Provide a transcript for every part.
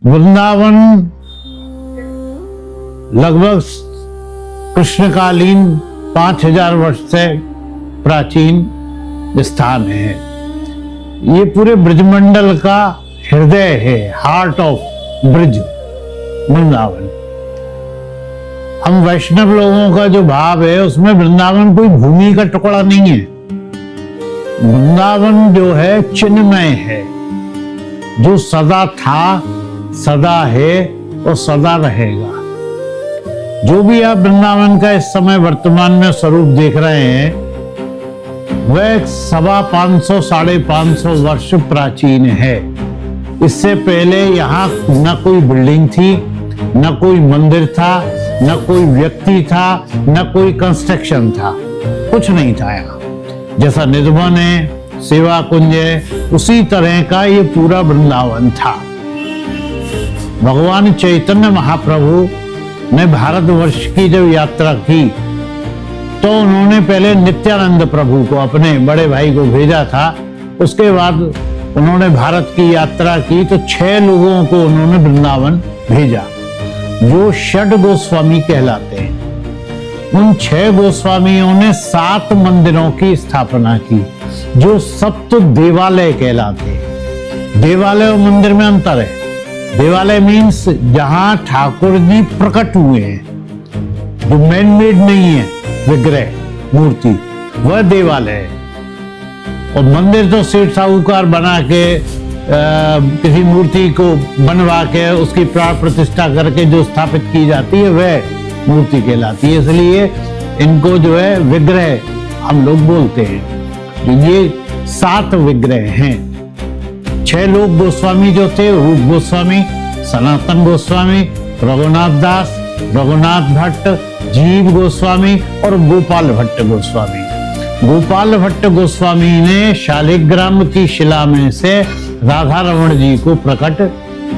वृंदावन लगभग कृष्णकालीन 5000 वर्ष से प्राचीन स्थान है। ये पूरे ब्रजमंडल का हृदय है, हार्ट ऑफ ब्रज वृंदावन। हम वैष्णव लोगों का जो भाव है उसमें वृंदावन कोई भूमि का टुकड़ा नहीं है। वृंदावन जो है चिन्मय है, जो सदा था, सदा है और सदा रहेगा। जो भी आप वृंदावन का इस समय वर्तमान में स्वरूप देख रहे हैं वह 550 साढ़े 500 वर्ष प्राचीन है। इससे पहले यहाँ न कोई बिल्डिंग थी, न कोई मंदिर था, न कोई व्यक्ति था, न कोई कंस्ट्रक्शन था, कुछ नहीं था यहाँ। जैसा निधवन है, सेवा कुंज है, उसी तरह का ये पूरा वृंदावन था। भगवान चैतन्य महाप्रभु ने भारतवर्ष की जब यात्रा की तो उन्होंने पहले नित्यानंद प्रभु को, अपने बड़े भाई को भेजा था। उसके बाद उन्होंने भारत की यात्रा की तो 6 लोगों को उन्होंने वृंदावन भेजा जो षड गोस्वामी कहलाते हैं। उन 6 गोस्वामियों ने 7 मंदिरों की स्थापना की जो सप्त देवालय कहलाते हैं। देवालय और मंदिर में अंतर है। देवालय मीन्स जहां ठाकुर जी प्रकट हुए हैं, जो मैन मेड नहीं है विग्रह मूर्ति, वह देवालय है। और मंदिर तो सेठ साहूकार बना के किसी मूर्ति को बनवा के उसकी प्राण प्रतिष्ठा करके जो स्थापित की जाती है वह मूर्ति कहलाती है। इसलिए इनको जो है विग्रह हम लोग बोलते हैं। ये 7 विग्रह हैं। 6 लोग गोस्वामी जो थे, रूप गोस्वामी, सनातन गोस्वामी, रघुनाथ दास, रघुनाथ भट्ट, जीव गोस्वामी और गोपाल भट्ट गोस्वामी। गोपाल भट्ट गोस्वामी ने शालिग्राम की शिला में से राधा रमण जी को प्रकट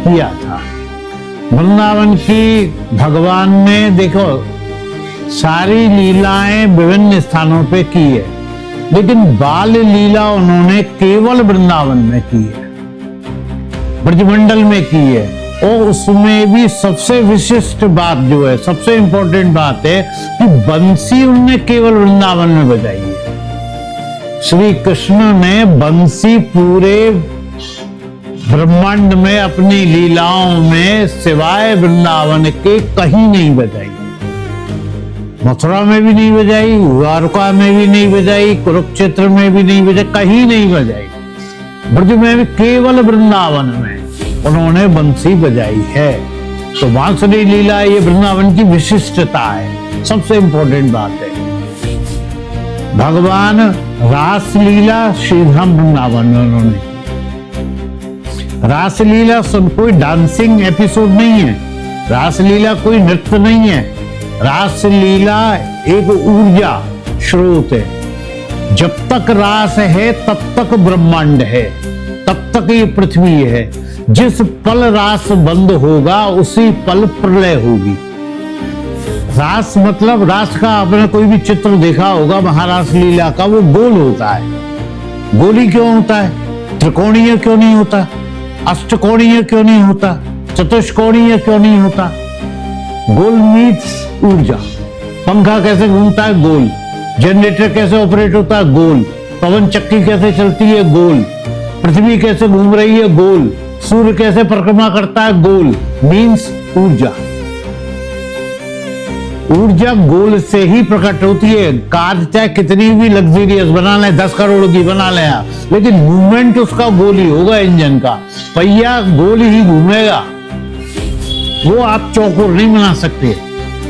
किया था। वृंदावन की भगवान ने देखो सारी लीलाएं विभिन्न स्थानों पे की है, लेकिन बाल लीला उन्होंने केवल वृंदावन में की है, ब्रजमंडल में की है। और उसमें भी सबसे विशिष्ट बात जो है, सबसे इंपॉर्टेंट बात है कि बंसी उन्होंने केवल वृंदावन में बजाई है। श्री कृष्ण ने बंसी पूरे ब्रह्मांड में अपनी लीलाओं में सिवाय वृंदावन के कहीं नहीं बजाई। मथुरा में भी नहीं बजाई, द्वारका में भी नहीं बजाई, कुरुक्षेत्र में भी नहीं बजाई, कहीं नहीं बजाई। ब्रज में भी केवल वृंदावन में उन्होंने बंसी बजाई है। तो बांसुरी लीला ये वृंदावन की विशिष्टता है, सबसे इंपॉर्टेंट बात है। भगवान रास लीला श्रीधाम वृंदावन में उन्होंने, रास लीला कोई डांसिंग एपिसोड नहीं है, रास लीला कोई नृत्य नहीं है। रास लीला एक ऊर्जा स्रोत है। जब तक रास है तब तक ब्रह्मांड है, तब तक ये पृथ्वी है। जिस पल रास बंद होगा उसी पल प्रलय होगी। रास मतलब, रास का आपने कोई भी चित्र देखा होगा महारास लीला का, वो गोल होता है। गोली क्यों होता है? त्रिकोणीय क्यों नहीं होता? अष्टकोणीय क्यों नहीं होता? चतुष्कोणीय क्यों नहीं होता? गोल मीन्स ऊर्जा। पंखा कैसे घूमता है? गोल। जनरेटर कैसे ऑपरेट होता है? गोल। पवन चक्की कैसे चलती है? गोल। पृथ्वी कैसे घूम रही है? गोल। सूर्य कैसे परिक्रमा करता है? गोल। मीन्स ऊर्जा। ऊर्जा गोल से ही प्रकट होती है। कार चाहे कितनी भी लग्जरियस बना लें, 10 करोड़ की बना लें आप, लेकिन मूवमेंट उसका गोल ही होगा। इंजन का पहिया गोल ही घूमेगा, वो आप चौकोर नहीं बना सकते,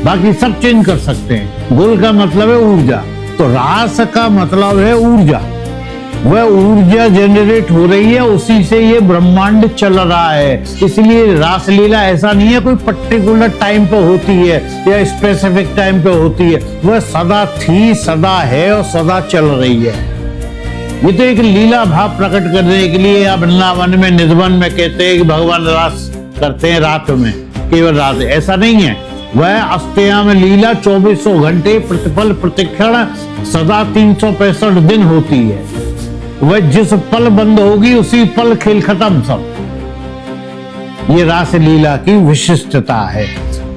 बाकी सब चेंज कर सकते हैं। गोल का मतलब है ऊर्जा, तो रास का मतलब है ऊर्जा। वह ऊर्जा जनरेट हो रही है, उसी से ये ब्रह्मांड चल रहा है। इसलिए रासलीला ऐसा नहीं है कोई पर्टिकुलर टाइम पे होती है या स्पेसिफिक टाइम पे होती है, वह सदा थी, सदा है और सदा चल रही है। ये तो एक लीला भाव प्रकट करने के लिए आप वृंदावन में निधवन में कहते हैं कि भगवान रास करते हैं रात में, केवल रात, ऐसा नहीं है। वह अष्टयाम लीला 2400 घंटे प्रतिपल प्रतिक्षण सदा 365 दिन होती है। वह जिस पल बंद होगी उसी पल खेल खत्म सब। ये रास लीला की विशिष्टता है।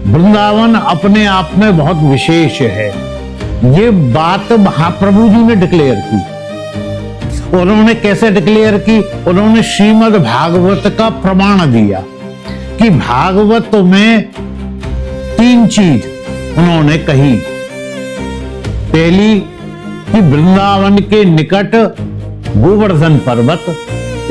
वृंदावन अपने आप में बहुत विशेष है। ये बात महाप्रभु जी ने डिक्लेयर की। उन्होंने कैसे डिक्लेयर की? उन्होंने श्रीमद् भागवत का प्रमाण दिया कि भागवत में 3 चीज उन्होंने कही। पहली कि वृंदावन के निकट गोवर्धन पर्वत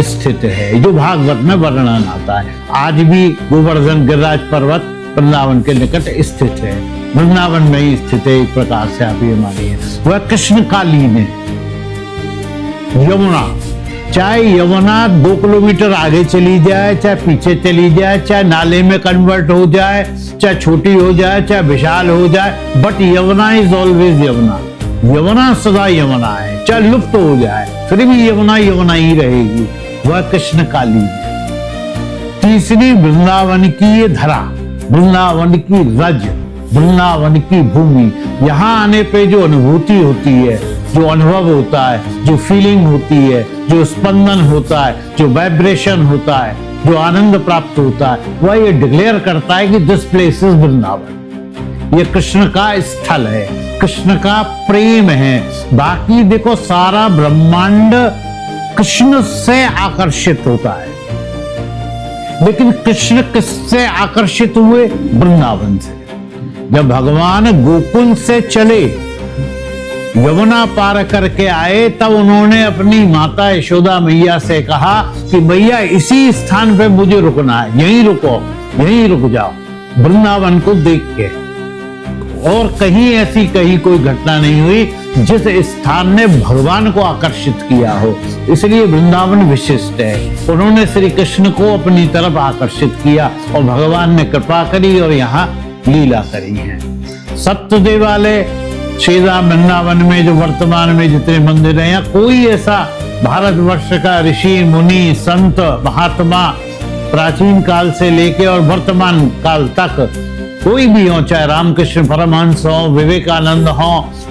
स्थित है, जो भागवत में वर्णन आता है। आज भी गोवर्धन गिरिराज पर्वत वृंदावन के निकट स्थित है, वृंदावन में ही स्थित है। एक प्रकार से आप ये मानिए वह कृष्णकालीन है। यमुना, चाहे यमुना 2 किलोमीटर आगे चली जाए, चाहे पीछे चली जाए, चाहे नाले में कन्वर्ट हो जाए, चाहे छोटी हो जाए, चाहे विशाल हो जाए, but Yamuna is always Yamuna. Yamuna सदा यमुना है, चाहे लुप्त हो जाए फिर भी यमुना यमुना ही रहेगी। वह कृष्णकाली है। तीसरी, वृंदावन की ये धरा, वृंदावन की रज, वृंदावन की भूमि। यहाँ आने पे जो अनुभूति होती है, जो अनुभव होता है, जो फीलिंग होती है, जो स्पंदन होता है, जो वाइब्रेशन होता है, जो आनंद प्राप्त होता है, वह ये डिक्लेयर करता है कि दिस प्लेस इज वृंदावन। ये कृष्ण का स्थल है, कृष्ण का प्रेम है। बाकी देखो सारा ब्रह्मांड कृष्ण से आकर्षित होता है, लेकिन कृष्ण किससे आकर्षित हुए? वृंदावन से। जब भगवान गोकुल से चले, यमुना पार करके आए, तब उन्होंने अपनी माता यशोदा मैया से कहा कि मैया इसी स्थान पे मुझे रुकना है, यहीं रुको, यहीं रुक जाओ, वृंदावन को देख के। और कहीं ऐसी कहीं कोई घटना नहीं हुई जिस स्थान ने भगवान को आकर्षित किया हो। इसलिए वृंदावन विशिष्ट है। उन्होंने श्री कृष्ण को अपनी तरफ आकर्षित किया और भगवान ने कृपा करी और यहाँ लीला करी है। सप्त देवालय श्रीधाम वृंदावन में जो वर्तमान में जितने मंदिर हैं, कोई ऐसा भारतवर्ष का ऋषि मुनि संत महात्मा प्राचीन काल से लेके और वर्तमान काल तक कोई भी हो, चाहे रामकृष्ण परमहंस हो, विवेकानंद हो,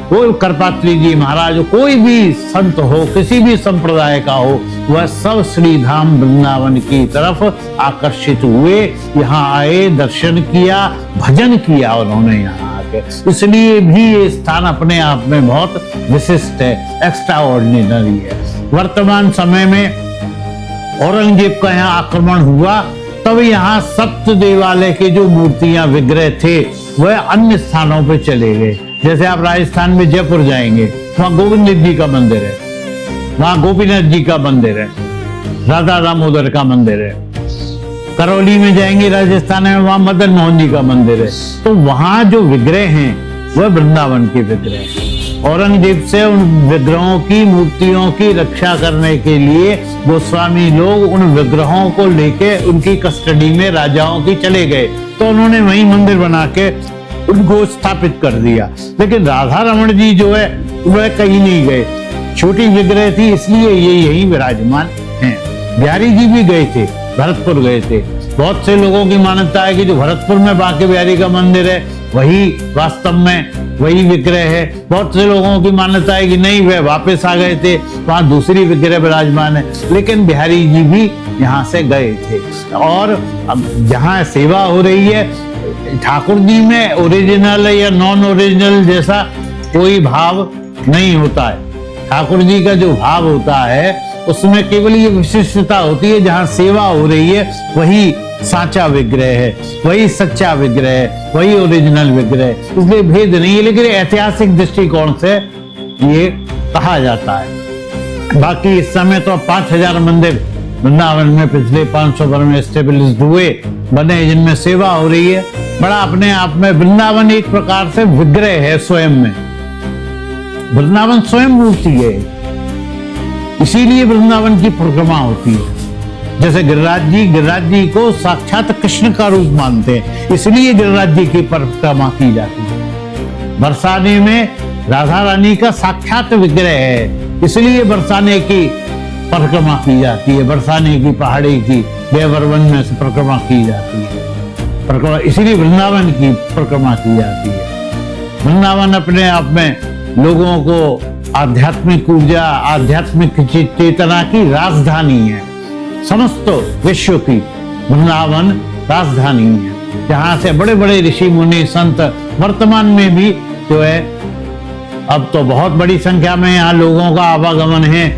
कोई करपात्री जी महाराज हो, कोई भी संत हो, किसी भी संप्रदाय का हो, वह सब श्रीधाम वृंदावन की तरफ आकर्षित हुए, यहाँ आए, दर्शन किया, भजन किया उन्होंने यहाँ आके। इसलिए भी ये स्थान अपने आप में बहुत विशिष्ट है, एक्स्ट्राऑर्डिनरी है। वर्तमान समय में औरंगजेब का यहाँ आक्रमण हुआ, तब यहाँ सप्त देवालय के जो मूर्तियां विग्रह थे वह अन्य स्थानों पे चले गए। जैसे आप राजस्थान में जयपुर जाएंगे, वहां गोविंद जी का मंदिर है, वहां गोपीनाथ जी का मंदिर है, राधा दामोदर का मंदिर है। करौली में जाएंगे राजस्थान में, वहां मदन मोहन जी का मंदिर है। तो वहां जो विग्रह हैं वह वृंदावन के विग्रह हैं। औरंगजेब से उन विग्रहों की, मूर्तियों की रक्षा करने के लिए गोस्वामी लोग उन विग्रहों को लेके उनकी कस्टडी में राजाओं की चले गए, तो उन्होंने वहीं मंदिर बना के उनको स्थापित कर दिया। लेकिन राधा रमण जी जो है वह कहीं नहीं गए, छोटी विग्रह थी इसलिए ये यही विराजमान हैं। बिहारी जी भी गए थे, भरतपुर गए थे। बहुत से लोगों की मान्यता है कि जो भरतपुर में बांके बिहारी का मंदिर है वही वास्तव में वही विग्रह है। बहुत से लोगों की मान्यता है कि नहीं, वह वापस आ गए थे, वहां दूसरी विग्रह विराजमान है। लेकिन बिहारी जी भी यहाँ से गए थे। और अब जहाँ सेवा हो रही है, ठाकुर जी में ओरिजिनल या नॉन ओरिजिनल जैसा कोई भाव नहीं होता है। ठाकुर जी का जो भाव होता है उसमें केवल ये विशिष्टता होती है, जहाँ सेवा हो रही है वही साचा विग्रह है, वही सच्चा विग्रह है, वही ओरिजिनल विग्रह है। इसलिए भेद नहीं है, लेकिन ऐतिहासिक दृष्टिकोण से ये कहा जाता है। बाकी इस समय तो 5000 मंदिर वृंदावन में पिछले 500 वर्ष में स्टेबलिश हुए, बने, जिनमें सेवा हो रही है। बड़ा अपने आप में वृंदावन एक प्रकार से विग्रह है स्वयं में। वृंदावन स्वयं मूर्ति है, इसीलिए वृंदावन की परिक्रमा होती है। जैसे गिरिराज जी को साक्षात कृष्ण का रूप मानते हैं, इसलिए गिरिराज जी की परिक्रमा की जाती है। बरसाने में राधा रानी का साक्षात विग्रह है, इसलिए बरसाने की परिक्रमा की जाती है। बरसाने की पहाड़ी की देवरवन में से परिक्रमा की जाती है, परिक्रमा इसीलिए वृंदावन की परिक्रमा की जाती है। वृंदावन अपने आप में लोगों को आध्यात्मिक ऊर्जा, आध्यात्मिक चेतना की राजधानी है, समस्त विश्व की। वृंदावन राजधानी है, जहाँ से बड़े बड़े ऋषि मुनि संत वर्तमान में भी जो है, अब तो बहुत बड़ी संख्या में यहाँ लोगों का आवागमन है।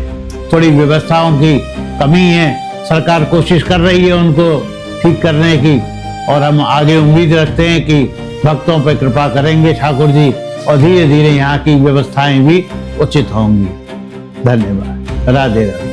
थोड़ी व्यवस्थाओं की कमी है, सरकार कोशिश कर रही है उनको ठीक करने की, और हम आगे उम्मीद रखते हैं कि भक्तों पर कृपा करेंगे ठाकुर जी, और धीरे धीरे यहाँ की व्यवस्थाएं भी उचित होंगी। धन्यवाद। राधे राधे।